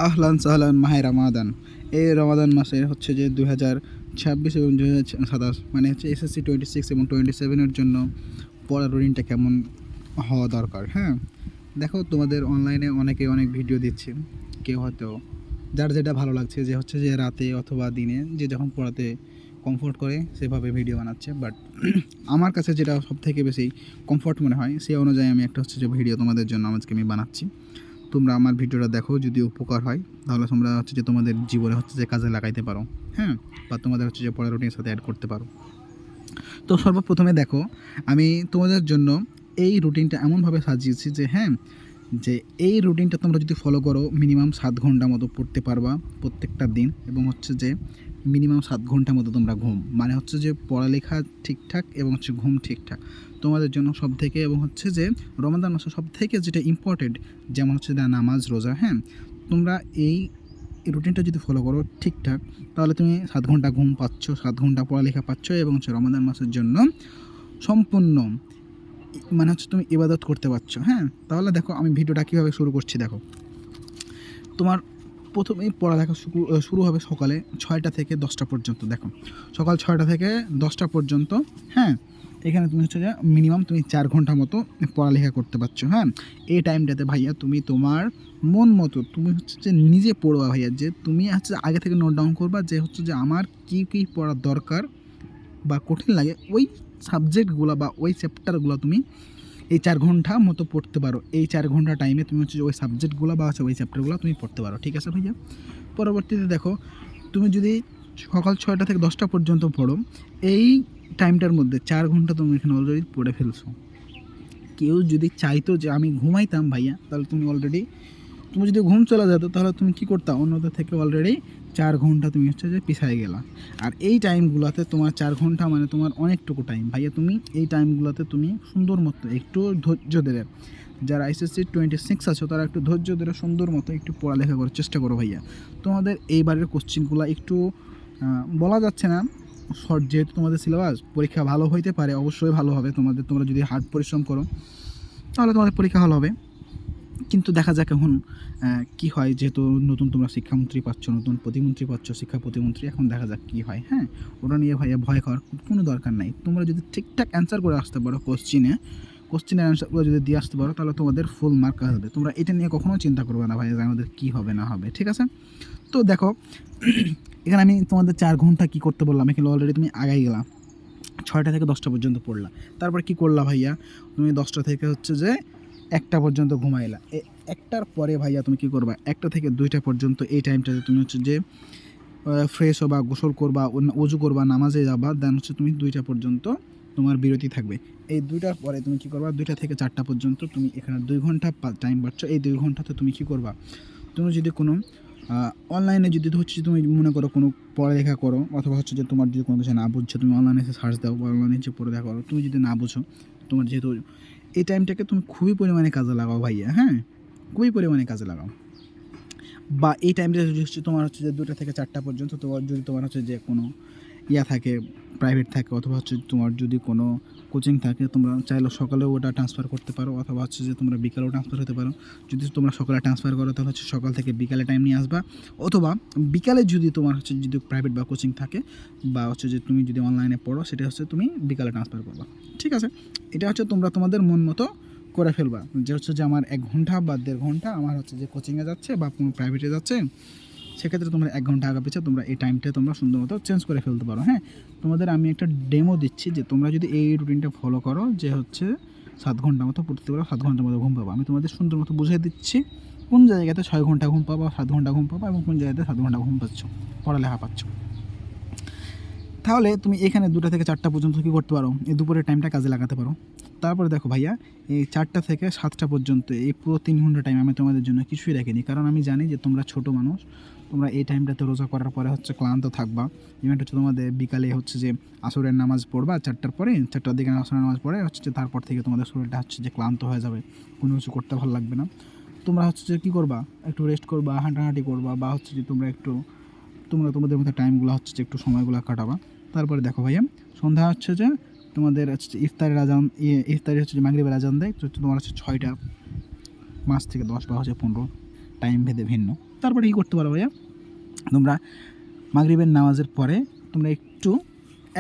আহলান সাহলান মাহে রমাদান। এই রমাদান মাসে হচ্ছে যে 2026 এবং 2027 মানে হচ্ছে এসএসসি 26 এবং 27-এর জন্য পড়ার রুটিনটা কেমন হওয়া দরকার। হ্যাঁ, দেখো তোমাদের অনলাইনে অনেকে অনেক ভিডিও দিচ্ছে। কেউ হয়তো যার যেটা ভালো লাগছে, যে হচ্ছে যে রাতে অথবা দিনে যে যখন পড়াতে কমফোর্ট করে সেভাবে ভিডিও বানাচ্ছে। বাট আমার কাছে যেটা সবথেকে বেশি কমফোর্ট মনে হয় সেই অনুযায়ী আমি একটা হচ্ছে যে ভিডিও তোমাদের জন্য আজকে আমি বানাচ্ছি। তোমরা আমার ভিডিওটা দেখো, যদি উপকার হয় তাহলে তোমরা হচ্ছে যে তোমাদের জীবনে হচ্ছে যে কাজে লাগাইতে পারো। হ্যাঁ, বা তোমাদের হচ্ছে যে পড়ার রুটিনের সাথে অ্যাড করতে পারো। তো সর্বপ্রথমে দেখো, আমি তোমাদের জন্য এই রুটিনটা এমনভাবে সাজিয়েছি যে যে এই রুটিনটা তোমরা যদি ফলো করো মিনিমাম 7 ঘন্টা মতো পড়তে পারবা প্রত্যেকটা দিন। এবং হচ্ছে যে মিনিমাম 7 ঘন্টা মতো তোমরা ঘুম, মানে হচ্ছে যে পড়ালেখা ঠিকঠাক এবং হচ্ছে ঘুম ঠিকঠাক তোমাদের জন্য সব থেকে। এবং হচ্ছে যে রমাদান মাসে সব থেকে যেটা ইম্পর্টেন্ট, যেমন হচ্ছে নামাজ রোজা। হ্যাঁ, তোমরা এই রুটিনটা যদি ফলো করো ঠিকঠাক, তাহলে তুমি 7 ঘন্টা ঘুম পাচ্ছ, 7 ঘন্টা পড়ালেখা পাচ্ছ এবং হচ্ছে রমাদান মাসের জন্য সম্পূর্ণ মানে হচ্ছে তুমি ইবাদত করতে পারছো। হ্যাঁ, তাহলে দেখো আমি ভিডিওটা কীভাবে শুরু করছি। দেখো, তোমার প্রথমেই পড়ালেখা শুরু হবে সকালে 6টা থেকে 10টা পর্যন্ত। দেখো, সকাল 6টা থেকে 10টা পর্যন্ত। হ্যাঁ, এখানে তুমি হচ্ছে যে মিনিমাম তুমি 4 ঘন্টা মতো পড়ালেখা করতে পারছো। হ্যাঁ, এই টাইমটাতে ভাইয়া তুমি তোমার মন মতো তুমি হচ্ছে যে নিজে পড়বা ভাইয়া, যে তুমি হচ্ছে আগে থেকে নোট ডাউন করবা যে হচ্ছে যে আমার কী কী পড়ার দরকার বা কঠিন লাগে, ওই সাবজেক্টগুলো বা ওই চ্যাপ্টারগুলো তুমি এই 4 ঘন্টা মতো পড়তে পারো। এই 4 ঘন্টা টাইমে তুমি হচ্ছে ওই সাবজেক্টগুলো বা হচ্ছে ওই চ্যাপ্টারগুলো তুমি পড়তে পারো। ঠিক আছে ভাইয়া? পরবর্তীতে দেখো, তুমি যদি সকাল 6টা থেকে 10টা পর্যন্ত পড়ো, এই টাইমটার মধ্যে 4 ঘন্টা তুমি এখানে অলরেডি পড়ে ফেলছো। কেউ যদি চাইতো যে আমি ঘুমাইতাম ভাইয়া, তাহলে তুমি অলরেডি তুমি যদি ঘুম চলে যেত তাহলে তুমি কী করতা, অন্যদের থেকে অলরেডি 4 ঘন্টা তুমি হচ্ছে যে পিছায় গেলা। আর এই টাইমগুলোতে তোমার 4 ঘন্টা মানে তোমার অনেকটুকু টাইম ভাইয়া। তুমি এই টাইমগুলোতে তুমি সুন্দর মতো একটু ধৈর্য ধরে, যারা এসএসসি 26 আছো তারা একটু ধৈর্য ধরে সুন্দর মতো একটু পড়ালেখা করার চেষ্টা করো ভাইয়া। তোমাদের এইবারের কোশ্চেনগুলো একটু বলা যাচ্ছে না শর্ট, যেহেতু তোমাদের সিলেবাস, পরীক্ষা ভালো হইতে পারে, অবশ্যই ভালো হবে তোমাদের। তোমরা যদি হার্ড পরিশ্রম করো তাহলে তোমাদের পরীক্ষা ভালো হবে। কিন্তু দেখা যাক এখন কী হয়, যেহেতু নতুন তোমরা শিক্ষামন্ত্রী পাচ্ছ, নতুন প্রতিমন্ত্রী পাচ্ছ, শিক্ষা প্রতিমন্ত্রী। এখন দেখা যাক কী হয়। হ্যাঁ, ওটা নিয়ে ভাইয়া ভয় খাওয়ার কোনো দরকার নাই। তোমরা যদি ঠিকঠাক অ্যান্সার করে আসতে পারো কোশ্চিনের অ্যান্সারগুলো যদি দিয়ে আসতে পারো, তাহলে তোমাদের ফুল মার্ক আসবে। তোমরা এটা নিয়ে কখনো চিন্তা করবে না ভাইয়া যে আমাদের কী হবে না হবে। ঠিক আছে? তো দেখো, এখানে আমি তোমাদের 4 ঘন্টা কী করতে বললাম, এখানে অলরেডি তুমি আগাই গেলাম। 6টা থেকে 10টা পর্যন্ত পড়লা। তারপর কী করলা ভাইয়া, তুমি 10টা থেকে হচ্ছে যে 1টা পর্যন্ত ঘুমাইলা। 1টার পরে ভাইয়া তুমি কী করবা, 1টা থেকে 2টা পর্যন্ত এই টাইমটাতে তুমি হচ্ছে যে ফ্রেশ হবা, গোসল করবা, ওযু করবা, নামাজে যাবা। দেন হচ্ছে তুমি 2টা পর্যন্ত তোমার বিরতি থাকবে। এই 2টার পরে তুমি কী করবা, 2টা থেকে 4টা পর্যন্ত তুমি এখানে 2 ঘন্টা টাইম পাচ্ছ। এই 2 ঘন্টাতে তুমি কী করবা, তুমি যদি কোনো অনলাইনে যদি হচ্ছে তুমি মনে করো কোনো পড়ালেখা করো, অথবা হচ্ছে যে তোমার যদি কোনো কিছু না বুঝছো, তুমি অনলাইনে এসে সার্চ দাও বা অনলাইনে যে পড়ালেখা করো। তুমি যদি না বুঝো, তোমার যেহেতু এই টাইমটাকে তুমি খুবই পরিমাণে কাজে লাগাও ভাইয়া। হ্যাঁ, খুবই পরিমাণে কাজে লাগাও। বা এই টাইমটা যদি হচ্ছে তোমার হচ্ছে যে 2টা থেকে 4টা পর্যন্ত, তোমার যদি তোমার হচ্ছে যে কোনো থাকে, প্রাইভেট থাকে, অথবা হচ্ছে তোমার যদি কোনো কোচিং থাকে, তোমরা চাইলে সকালেও ওটা ট্রান্সফার করতে পারো, অথবা হচ্ছে যে তোমরা বিকালেও ট্রান্সফার হতে পারো। যদি তোমরা সকালে ট্রান্সফার করো তাহলে হচ্ছে সকাল থেকে বিকালে টাইম নিয়ে আসবা, অথবা বিকালে যদি তোমার হচ্ছে যদি প্রাইভেট বা কোচিং থাকে, বা হচ্ছে যে তুমি যদি অনলাইনে পড়ো, সেটা হচ্ছে তুমি বিকালে ট্রান্সফার করবা। ঠিক আছে? এটা হচ্ছে তোমরা তোমাদের মন মতো করে ফেলবা, যে হচ্ছে যে আমার 1 ঘন্টা বা 1.5 ঘন্টা আমার হচ্ছে যে কোচিংয়ে যাচ্ছে বা কোনো প্রাইভেটে যাচ্ছে, সেক্ষেত্রে তোমরা 1 ঘন্টা আগে পিছিয়ে তোমরা এই টাইমটা তোমরা সুন্দর মতো চেঞ্জ করে ফেলতে পারো। হ্যাঁ, তোমাদের আমি একটা ডেমো দিচ্ছি যে তোমরা যদি এই রুটিনটা ফলো করো, যে হচ্ছে 7 ঘন্টা মতো পড়তে পারো, 7 ঘন্টার মতো ঘুম পাবো। আমি তোমাদের সুন্দর মতো বুঝিয়ে দিচ্ছি কোন জায়গাতে 6 ঘন্টা ঘুম পাবো, 7 ঘন্টা ঘুম পাবো, এবং কোন জায়গাতে 7 ঘন্টা ঘুম পাচ্ছ, পড়ালেখা পাচ্ছ। তাহলে তুমি এখানে 2টা থেকে 4টা পর্যন্ত কী করতে পারো, এই দুপুরের টাইমটা কাজে লাগাতে পারো। তারপরে দেখো ভাইয়া, এই 4টা থেকে 7টা পর্যন্ত এই পুরো 3 ঘন্টা টাইম আমি তোমাদের জন্য কিছুই রাখিনি, কারণ আমি জানি যে তোমরা ছোটো মানুষ। তোমরা এই টাইমটাতে রোজা করার পরে হচ্ছে ক্লান্ত থাকবা। ইভেন্ট হচ্ছে তোমাদের বিকালে হচ্ছে যে আসরের নামাজ পড়বা, 4টার পরে, 4টার দিকে আসরের নামাজ পড়ে হচ্ছে যে তারপর থেকে তোমাদের শরীরটা হচ্ছে যে ক্লান্ত হয়ে যাবে, কোনো কিছু করতে ভালো লাগবে না। তোমরা হচ্ছে যে কী করবা, একটু রেস্ট করবা, হাঁটাহাঁটি করবা, বা হচ্ছে যে তোমরা তোমাদের মধ্যে টাইমগুলো হচ্ছে যে একটু সময়গুলো কাটাবা। তারপরে দেখো ভাইয়া, সন্ধ্যা হচ্ছে যে তোমাদের হচ্ছে ইফতারের আজান, ইফতারি হচ্ছে যে মাগরিবের আজান দেয়, তো তোমার হচ্ছে 6টা 5 থেকে 10 বা হচ্ছে 15, টাইম ভেদে ভিন্ন। তারপরে কী করতে পারো ভাইয়া, তোমরা মাগরিবের নামাজের পরে তোমরা একটু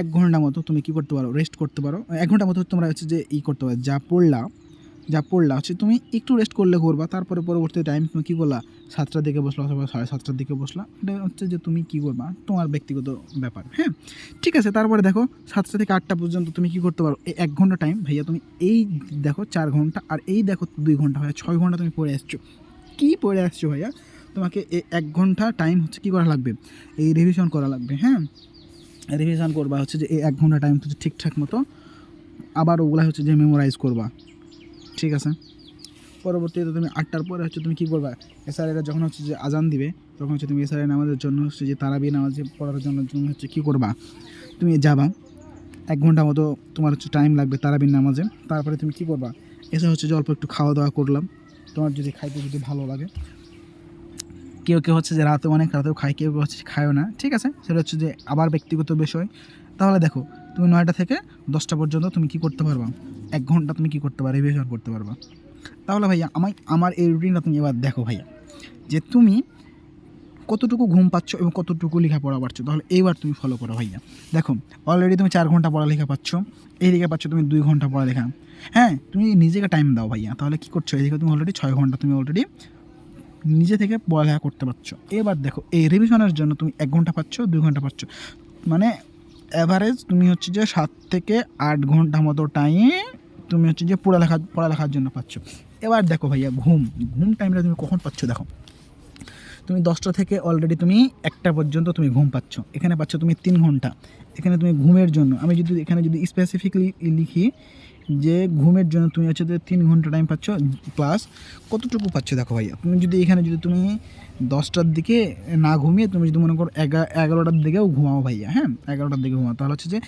1 ঘন্টা মতো তুমি কী করতে পারো, রেস্ট করতে পারো। 1 ঘন্টা মতো তোমরা হচ্ছে যে করতে পারো, যা পড়লা হচ্ছে তুমি একটু রেস্ট করলে করবা। তারপরে পরবর্তী টাইম তুমি কী করলা, 7টার দিকে বসলা অথবা 7:30টার দিকে বসলা। এটা হচ্ছে যে তুমি কী করবা, তোমার ব্যক্তিগত ব্যাপার। হ্যাঁ, ঠিক আছে। তারপরে দেখো 7টা থেকে 8টা পর্যন্ত তুমি কী করতে পারো, এই 1 ঘন্টা টাইম ভাইয়া তুমি এই দেখো 4 ঘন্টা আর এই দেখো 2 ঘন্টা ভাইয়া 6 ঘন্টা তুমি পড়ে আসছো। কী পড়ে আসছো ভাইয়া, তোমাকে এই 1 ঘন্টা টাইম হচ্ছে কী করা লাগবে, এই রিভিশন করা লাগবে। হ্যাঁ, রিভিশন করবা হচ্ছে যে এই 1 ঘন্টা টাইম হচ্ছে ঠিকঠাক মতো আবার ওগুলা হচ্ছে যে মেমোরাইজ করবা। ঠিক আছে। পরবর্তীতে তুমি 8টার পরে হচ্ছে তুমি কী করবা, এসআরেরা যখন হচ্ছে যে আজান দিবে তখন হচ্ছে তুমি এসআরের নামাজের জন্য হচ্ছে যে তারাবি নামাজ পড়ার জন্য তুমি হচ্ছে কী করবা, তুমি যাবা। 1 ঘন্টা মতো তোমার হচ্ছে টাইম লাগবে তারাবির নামাজে। তারপরে তুমি কী করবা, এসে হচ্ছে যে অল্প একটু খাওয়া দাওয়া করলাম, তোমার যদি খাইতে যদি ভালো লাগে। কেউ কেউ হচ্ছে যে অনেক রাতেও খায়, কেউ কেউ হচ্ছে খায়ও না। ঠিক আছে, সেটা হচ্ছে যে আবার ব্যক্তিগত বিষয়। তাহলে দেখো তুমি 9টা থেকে 10টা পর্যন্ত তুমি কী করতে পারবা, 1 ঘন্টা তুমি কী করতে পারবা, রিভিশন করতে পারবা। তাহলে ভাইয়া আমার এই রুটিনটা তুমি এবার দেখো ভাইয়া, যে তুমি কতটুকু ঘুম পাচ্ছ এবং কতটুকু লেখাপড়া পাচ্ছো। তাহলে এইবার তুমি ফলো করো ভাইয়া। দেখো অলরেডি তুমি 4 ঘন্টা পড়ালেখা পাচ্ছ, এইদিকে পাচ্ছ তুমি 2 ঘন্টা পড়ালেখা। হ্যাঁ, তুমি নিজেকে টাইম দাও ভাইয়া। তাহলে কী করছো, এইদিকে তুমি অলরেডি 6 ঘন্টা তুমি অলরেডি নিজে থেকে পড়ালেখা করতে পারছো। এবার দেখো এই রিভিশনের জন্য তুমি 1 ঘন্টা পাচ্ছ, 2 ঘন্টা পাচ্ছ, মানে অ্যাভারেজ তুমি হচ্ছে যে 7 থেকে 8 ঘন্টা মতো টাইম তুমি হচ্ছে যে পড়ালেখার জন্য পাচ্ছ। এবার দেখো ভাইয়া ঘুম টাইমটা তুমি কখন পাচ্ছ, দেখো তুমি 10টা থেকে অলরেডি তুমি 1টা পর্যন্ত তুমি ঘুম পাচ্ছ। এখানে পাচ্ছ তুমি 3 ঘন্টা। এখানে তুমি ঘুমের জন্য আমি যদি এখানে যদি স্পেসিফিকলি লিখি যে ঘুমের জন্য তুমি হচ্ছে যে 3 ঘন্টা টাইম পাচ্ছ, প্লাস কতটুকু পাচ্ছ দেখো ভাইয়া। তুমি যদি এখানে যদি তুমি 10টার দিকে না ঘুমিয়ে তুমি যদি মনে করো 11টার দিকেও ঘুমাও ভাইয়া, হ্যাঁ 11টার দিকে ঘুমাও, তাহলে হচ্ছে যে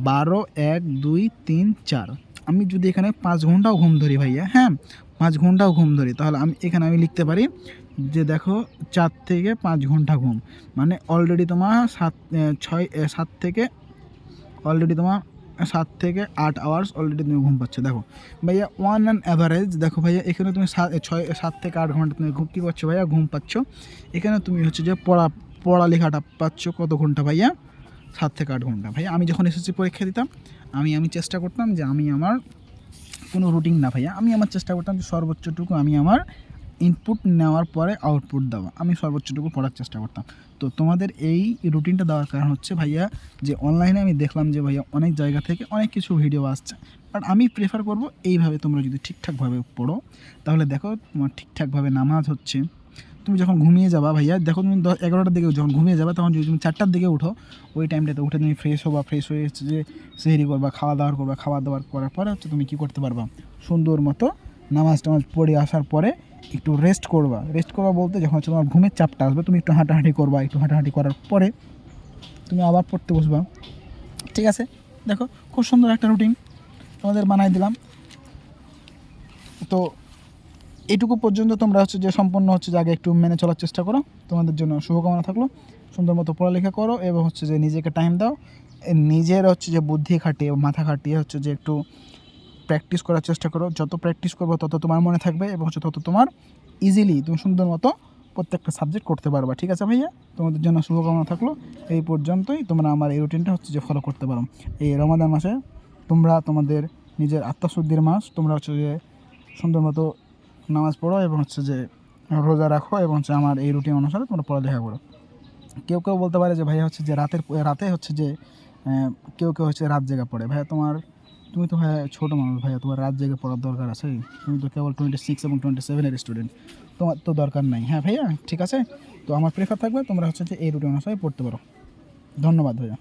12, 1, 2, 3, 4, আমি যদি এখানে 5 ঘন্টাও ঘুম ধরি ভাইয়া, হ্যাঁ 5 ঘন্টাও ঘুম ধরি, তাহলে এখানে আমি লিখতে পারি যে দেখো 4 থেকে 5 ঘন্টা ঘুম, মানে অলরেডি তোমার 7 থেকে অলরেডি তোমার 7 থেকে 8 আওয়ার্স অলরেডি তুমি ঘুম পাচ্ছ। দেখো ভাইয়া অন অ্যান অ্যাভারেজ দেখো ভাইয়া এখানে তুমি 7 থেকে 8 ঘন্টা তুমি কী পাচ্ছ ভাইয়া, ঘুম পাচ্ছ। এখানে তুমি হচ্ছে যে পড়ালেখাটা পাচ্ছ কত ঘন্টা ভাইয়া, 7 থেকে 8 ঘন্টা। ভাইয়া আমি যখন এসএসসি পরীক্ষা দিতাম আমি চেষ্টা করতাম যে আমি আমার কোনো রুটিন না ভাইয়া, আমি আমার চেষ্টা করতাম যে সর্বোচ্চটুকু আমি আমার ইনপুট নেওয়ার পরে আউটপুট দেওয়া, আমি সর্বোচ্চটুকু পড়ার চেষ্টা করতাম। তো তোমাদের এই রুটিনটা দেওয়ার কারণ হচ্ছে ভাইয়া যে অনলাইনে আমি দেখলাম যে ভাইয়া অনেক জায়গা থেকে অনেক কিছু ভিডিও আসছে, বাট আমি প্রেফার করব এইভাবে তোমরা যদি ঠিকঠাকভাবে পড়ো তাহলে দেখো তোমার ঠিকঠাকভাবে নামাজ হচ্ছে। তুমি যখন ঘুমিয়ে যাবা ভাইয়া, দেখো তুমি 11টার দিকে যখন ঘুমিয়ে যাবা তখন যদি তুমি 4টার দিকে উঠো, ওই টাইমটাতে উঠে তুমি ফ্রেশ হয়ে হচ্ছে যে সেহরি করবা, খাওয়া দাওয়ার করার পরে হচ্ছে তুমি কী করতে পারবা, সুন্দর মতো নামাজ পড়ে আসার পরে একটু রেস্ট করবা বলতে যখন হচ্ছে তোমার ঘুমের চাপটা আসবে তুমি একটু হাঁটাহাঁটি করবা, একটু হাঁটাহাঁটি করার পরে তুমি আবার পড়তে বসবা। ঠিক আছে, দেখো খুব সুন্দর একটা রুটিন তোমাদের বানাই দিলাম। তো এটুকু পর্যন্ত তোমরা হচ্ছে যে সম্পূর্ণ হচ্ছে যে আগে একটু মেনে চলার চেষ্টা করো। তোমাদের জন্য শুভকামনা থাকলো, সুন্দর মতো পড়ালেখা করো এবং হচ্ছে যে নিজেকে টাইম দাও, নিজের হচ্ছে যে বুদ্ধি খাটিয়ে মাথা খাটিয়ে হচ্ছে যে একটু প্র্যাকটিস করার চেষ্টা করো। যত প্র্যাকটিস করবো তত তোমার মনে থাকবে এবং হচ্ছে তত তোমার ইজিলি তুমি সুন্দর মতো প্রত্যেকটা সাবজেক্ট করতে পারবা। ঠিক আছে ভাইয়া, তোমাদের জন্য শুভকামনা থাকলো। এই পর্যন্তই তোমরা আমার এই রুটিনটা হচ্ছে যে ফলো করতে পারো। এই রমাদান মাসে তোমরা তোমাদের নিজের আত্মশুদ্ধির মাস, তোমরা হচ্ছে যে সুন্দর মতো নামাজ পড়ো এবং হচ্ছে যে রোজা রাখো এবং হচ্ছে আমার এই রুটিন অনুসারে তোমরা পড়ালেখা করো। কেউ বলতে পারে যে ভাইয়া হচ্ছে যে রাতে হচ্ছে যে কেউ হচ্ছে রাত জেগে পড়ে। ভাইয়া তুমি তো ভাইয়া ছোটো মানুষ ভাইয়া, তোমার রাত জেগে পড়ার দরকার আছে? তুমি তো কেবল 26 এবং 27-এর স্টুডেন্ট, তোমার তো দরকার নাই। হ্যাঁ ভাইয়া ঠিক আছে, তো আমার প্রেফার থাকবে তোমরা হচ্ছে যে এই রুটিন অনুসারে পড়তে পারো। ধন্যবাদ ভাইয়া।